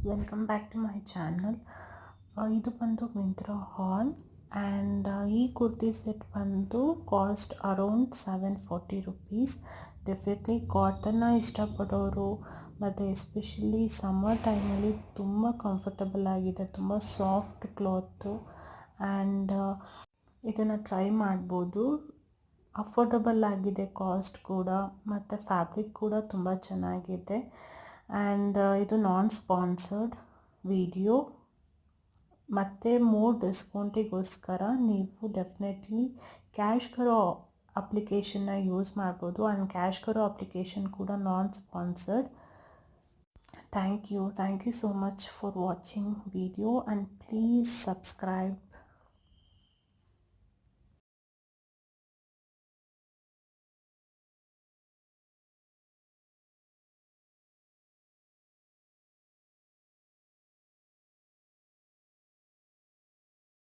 Welcome back to my channel. ಇದು ಬಂದು Myntra haul and ಈ ಕುರ್ತಿ ಸೆಟ್ ಬಂದು ಕಾಸ್ಟ್ ಅರೌಂಡ್ 740 ರುಪೀಸ್. ಡೆಫಿನೆಟ್ಲಿ ಕಾಟನ್ನ ಇಷ್ಟಪಡೋರು ಮತ್ತು ಎಸ್ಪೆಷಲಿ ಸಮ್ಮರ್ ಟೈಮಲ್ಲಿ ತುಂಬ ಕಂಫರ್ಟಬಲ್ ಆಗಿದೆ, ತುಂಬ ಸಾಫ್ಟ್ ಕ್ಲಾತು ಆ್ಯಂಡ್ ಇದನ್ನು ಟ್ರೈ ಮಾಡ್ಬೋದು. ಅಫೋರ್ಡಬಲ್ ಆಗಿದೆ ಕಾಸ್ಟ್ ಕೂಡ, ಮತ್ತು ಫ್ಯಾಬ್ರಿಕ್ ಕೂಡ ತುಂಬ ಚೆನ್ನಾಗಿದೆ. ಆ್ಯಂಡ್ ಇದು ನಾನ್ ಸ್ಪಾನ್ಸರ್ಡ್ ವಿಡಿಯೋ, ಮತ್ತು ಮೋರ್ ಡಿಸ್ಕೌಂಟಿಗೋಸ್ಕರ ನೀವು ಡೆಫಿನೆಟ್ಲಿ ಕ್ಯಾಶ್ ಕರೋ ಅಪ್ಲಿಕೇಶನ್ನ ಯೂಸ್ ಮಾಡ್ಬೋದು. ಆ್ಯಂಡ್ ಕ್ಯಾಶ್ ಕರೋ ಅಪ್ಲಿಕೇಶನ್ ಕೂಡ non sponsored. Thank you so much for watching video, and please subscribe.